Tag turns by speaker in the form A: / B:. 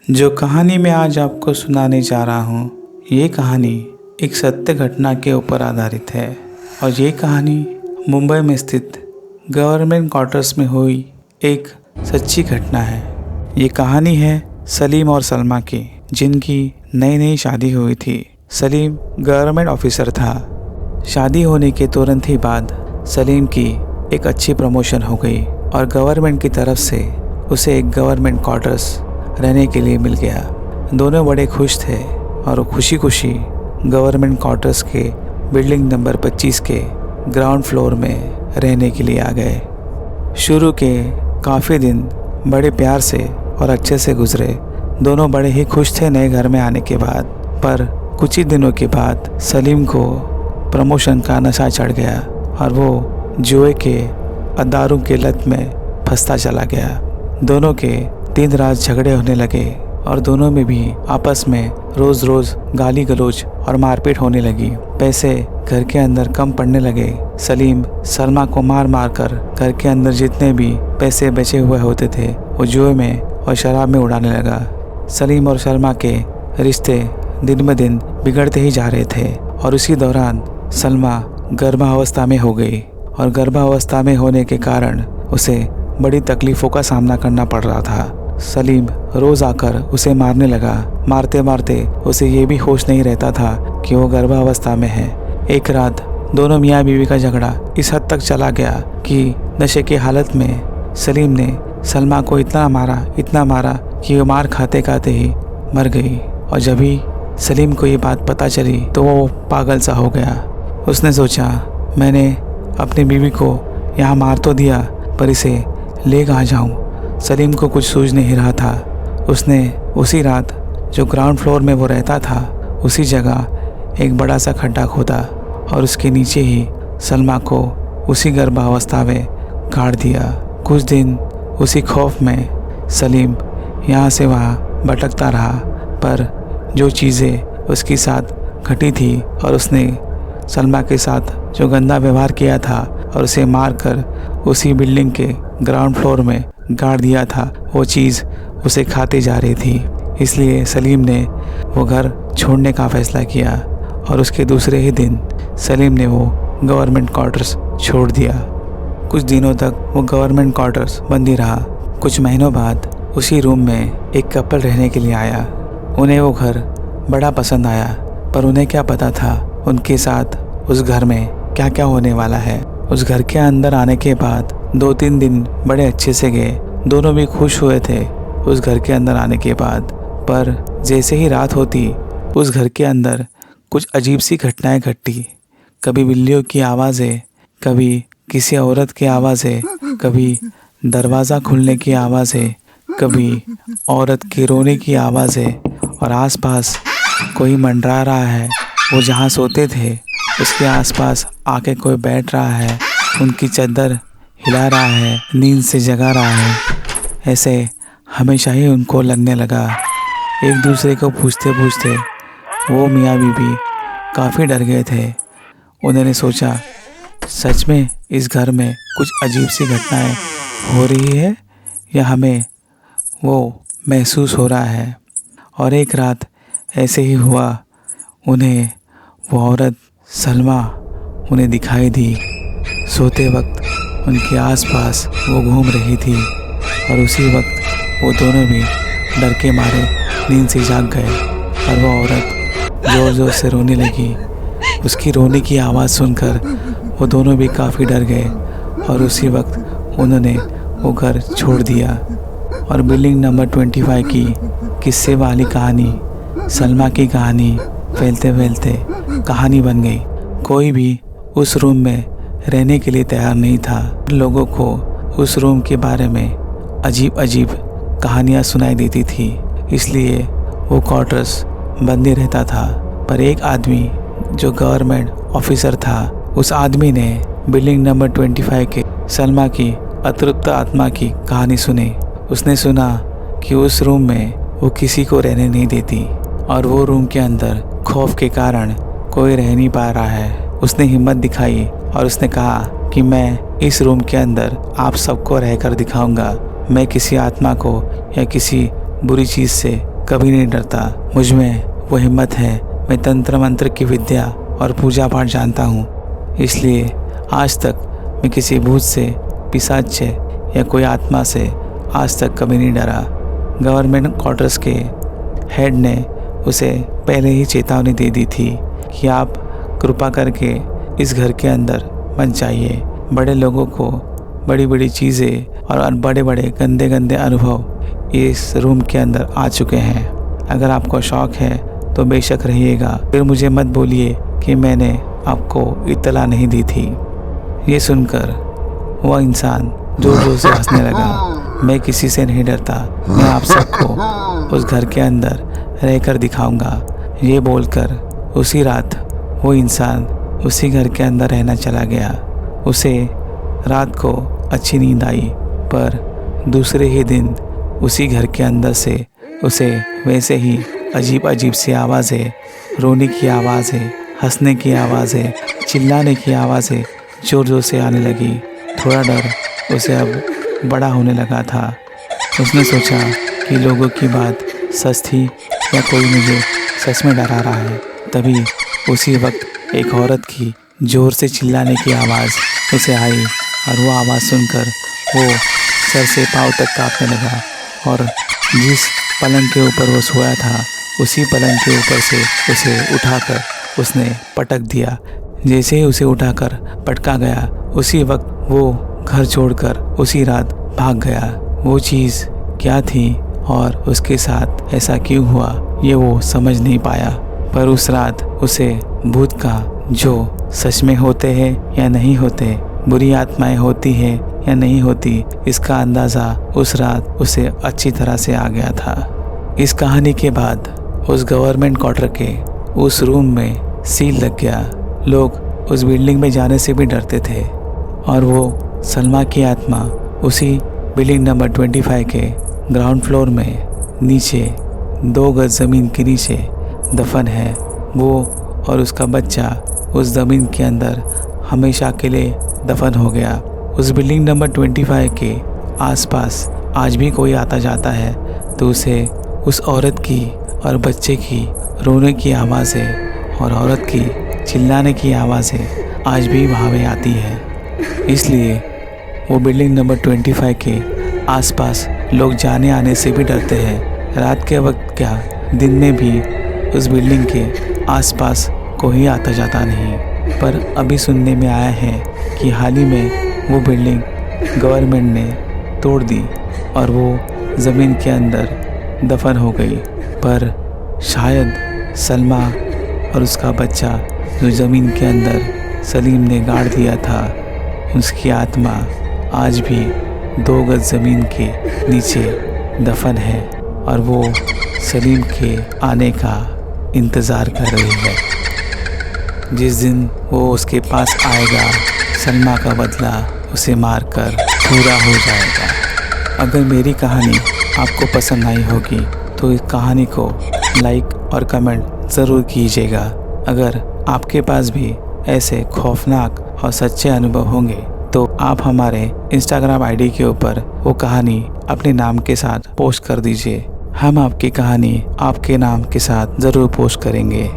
A: जो कहानी मैं आज आपको सुनाने जा रहा हूँ, ये कहानी एक सत्य घटना के ऊपर आधारित है और ये कहानी मुंबई में स्थित गवर्नमेंट क्वार्टर्स में हुई एक सच्ची घटना है। ये कहानी है सलीम और सलमा की, जिनकी नई नई शादी हुई थी। सलीम गवर्नमेंट ऑफिसर था। शादी होने के तुरंत ही बाद सलीम की एक अच्छी प्रमोशन हो गई और गवर्नमेंट की तरफ से उसे एक गवर्नमेंट क्वार्टर्स रहने के लिए मिल गया। दोनों बड़े खुश थे और वो खुशी खुशी गवर्नमेंट क्वार्टर्स के बिल्डिंग नंबर 25 के ग्राउंड फ्लोर में रहने के लिए आ गए। शुरू के काफ़ी दिन बड़े प्यार से और अच्छे से गुजरे। दोनों बड़े ही खुश थे नए घर में आने के बाद। पर कुछ ही दिनों के बाद सलीम को प्रमोशन का नशा चढ़ गया और वो जुए के और दारू के लत में फंसता चला गया। दोनों के दिन रात झगड़े होने लगे और दोनों में भी आपस में रोज़ रोज़ गाली गलौज और मारपीट होने लगी। पैसे घर के अंदर कम पड़ने लगे। सलीम सलमा को मार मार कर घर के अंदर जितने भी पैसे बचे हुए होते थे वो जुए में और शराब में उड़ाने लगा। सलीम और सलमा के रिश्ते दिन ब दिन बिगड़ते ही जा रहे थे और उसी दौरान सलमा गर्भावस्था में हो गई और गर्भावस्था में होने के कारण उसे बड़ी तकलीफ़ों का सामना करना पड़ रहा था। सलीम रोज़ आकर उसे मारने लगा। मारते मारते उसे ये भी होश नहीं रहता था कि वो गर्भावस्था में है। एक रात दोनों मियाँ बीवी का झगड़ा इस हद तक चला गया कि नशे की हालत में सलीम ने सलमा को इतना मारा कि वो मार खाते खाते ही मर गई। और जब ही सलीम को ये बात पता चली तो वो पागल सा हो गया। उसने सोचा, मैंने अपनी बीवी को यहाँ मार तो दिया पर इसे ले कहाँ जाऊँ। सलीम को कुछ सूझ नहीं रहा था। उसने उसी रात जो ग्राउंड फ्लोर में वो रहता था उसी जगह एक बड़ा सा खड्डा खोदा और उसके नीचे ही सलमा को उसी गर्भावस्था में गाड़ दिया। कुछ दिन उसी खौफ में सलीम यहाँ से वहाँ भटकता रहा, पर जो चीज़ें उसके साथ घटी थी और उसने सलमा के साथ जो गंदा व्यवहार किया था और उसे मारकर उसी बिल्डिंग के ग्राउंड फ्लोर में गाड़ दिया था, वो चीज़ उसे खाते जा रही थी। इसलिए सलीम ने वो घर छोड़ने का फ़ैसला किया और उसके दूसरे ही दिन सलीम ने वो गवर्नमेंट क्वार्टर्स छोड़ दिया। कुछ दिनों तक वो गवर्नमेंट क्वार्टर्स बंद ही रहा। कुछ महीनों बाद उसी रूम में एक कपल रहने के लिए आया। उन्हें वो घर बड़ा पसंद आया, पर उन्हें क्या पता था उनके साथ उस घर में क्या क्या होने वाला है। उस घर के अंदर आने के बाद 2-3 दिन बड़े अच्छे से गए। दोनों भी खुश हुए थे उस घर के अंदर आने के बाद। पर जैसे ही रात होती उस घर के अंदर कुछ अजीब सी घटनाएं घटती। कभी बिल्लियों की आवाज़ें, कभी किसी औरत की आवाज़ें, कभी दरवाज़ा खुलने की आवाज़ें, कभी औरत के रोने की आवाज़ें और आसपास कोई मंडरा रहा है। वो जहाँ सोते थे उसके आसपास आके कोई बैठ रहा है, उनकी चादर हिला रहा है, नींद से जगा रहा है। ऐसे हमेशा ही उनको लगने लगा। एक दूसरे को पूछते पूछते वो मियाँ बीवी काफ़ी डर गए थे। उन्होंने सोचा, सच में इस घर में कुछ अजीब सी घटनाएं हो रही है या हमें वो महसूस हो रहा है। और एक रात ऐसे ही हुआ, उन्हें वो औरत सलमा उन्हें दिखाई दी। सोते वक्त उनके आसपास वो घूम रही थी और उसी वक्त वो दोनों भी डर के मारे नींद से जाग गए और वो औरत ज़ोर ज़ोर से रोने लगी। उसकी रोने की आवाज़ सुनकर वो दोनों भी काफ़ी डर गए और उसी वक्त उन्होंने वो घर छोड़ दिया। और बिल्डिंग नंबर 25 की किस्से वाली कहानी, सलमा की कहानी फैलते फैलते कहानी बन गई। कोई भी उस रूम में रहने के लिए तैयार नहीं था। लोगों को उस रूम के बारे में अजीब अजीब कहानियाँ सुनाई देती थी, इसलिए वो क्वार्टर्स बंद ही रहता था। पर एक आदमी जो गवर्नमेंट ऑफिसर था, उस आदमी ने बिल्डिंग नंबर 25 के सलमा की अतृप्त आत्मा की कहानी सुनी। उसने सुना कि उस रूम में वो किसी को रहने नहीं देती और वो रूम के अंदर खौफ के कारण कोई रह नहीं पा रहा है। उसने हिम्मत दिखाई और उसने कहा कि मैं इस रूम के अंदर आप सबको रहकर दिखाऊंगा। मैं किसी आत्मा को या किसी बुरी चीज़ से कभी नहीं डरता। मुझ में वो हिम्मत है। मैं तंत्र मंत्र की विद्या और पूजा पाठ जानता हूँ, इसलिए आज तक मैं किसी भूत से, पिशाच से या कोई आत्मा से आज तक कभी नहीं डरा। गवर्नमेंट क्वार्टर्स के हेड ने उसे पहले ही चेतावनी दे दी थी कि आप कृपा करके इस घर के अंदर मत जाइए। बड़े लोगों को बड़ी बड़ी चीज़ें और बड़े बड़े गंदे गंदे अनुभव इस रूम के अंदर आ चुके हैं। अगर आपको शौक है तो बेशक रहिएगा, फिर मुझे मत बोलिए कि मैंने आपको इत्तला नहीं दी थी। ये सुनकर वह इंसान जोर जोर से हंसने लगा। मैं किसी से नहीं डरता, मैं आप सबको उस घर के अंदर रहकर दिखाऊंगा। ये बोलकर उसी रात वो इंसान उसी घर के अंदर रहना चला गया। उसे रात को अच्छी नींद आई, पर दूसरे ही दिन उसी घर के अंदर से उसे वैसे ही अजीब अजीब सी आवाज़ें, रोने की आवाज़ें, हंसने की आवाज़ें, चिल्लाने की आवाज़ें ज़ोर ज़ोर से आने लगी। थोड़ा डर उसे अब बड़ा होने लगा था। उसने सोचा कि लोगों की बात सच थी या कोई मुझे सच में डरा रहा है। तभी उसी वक्त एक औरत की ज़ोर से चिल्लाने की आवाज़ उसे आई और वो आवाज़ सुनकर वो सर से पाँव तक काँपने लगा और जिस पलंग के ऊपर वो सोया था उसी पलंग के ऊपर से उसे उठाकर उसने पटक दिया। जैसे ही उसे उठाकर पटका गया, उसी वक्त वो घर छोड़कर उसी रात भाग गया। वो चीज़ क्या थी और उसके साथ ऐसा क्यों हुआ ये वो समझ नहीं पाया, पर उस रात उसे भूत का जो सच में होते हैं या नहीं होते, बुरी आत्माएं होती हैं या नहीं होती, इसका अंदाज़ा उस रात उसे अच्छी तरह से आ गया था। इस कहानी के बाद उस गवर्नमेंट क्वार्टर के उस रूम में सील लग गया। लोग उस बिल्डिंग में जाने से भी डरते थे और वो सलमा की आत्मा उसी बिल्डिंग नंबर 25 के ग्राउंड फ्लोर में नीचे 2 गज ज़मीन के नीचे दफन है। वो और उसका बच्चा उस ज़मीन के अंदर हमेशा के लिए दफन हो गया। उस बिल्डिंग नंबर 25 के आसपास आज भी कोई आता जाता है तो उसे उस औरत की और बच्चे की रोने की आवाज़ें और औरत की चिल्लाने की आवाज़ें आज भी वहाँ में आती है। इसलिए वो बिल्डिंग नंबर 25 के आसपास लोग जाने आने से भी डरते हैं। रात के वक्त क्या, दिन में भी उस बिल्डिंग के आसपास कोई आता जाता नहीं। पर अभी सुनने में आया है कि हाल ही में वो बिल्डिंग गवर्नमेंट ने तोड़ दी और वो ज़मीन के अंदर दफन हो गई। पर शायद सलमा और उसका बच्चा जो ज़मीन के अंदर सलीम ने गाड़ दिया था, उसकी आत्मा आज भी 2 गज ज़मीन के नीचे दफन है और वो सलीम के आने का इंतज़ार कर रही है। जिस दिन वो उसके पास आएगा, सलमा का बदला उसे मारकर पूरा हो जाएगा। अगर मेरी कहानी आपको पसंद आई होगी तो इस कहानी को लाइक और कमेंट ज़रूर कीजिएगा। अगर आपके पास भी ऐसे खौफनाक और सच्चे अनुभव होंगे तो आप हमारे इंस्टाग्राम आईडी के ऊपर वो कहानी अपने नाम के साथ पोस्ट कर दीजिए। हम आपकी कहानी आपके नाम के साथ ज़रूर पोस्ट करेंगे।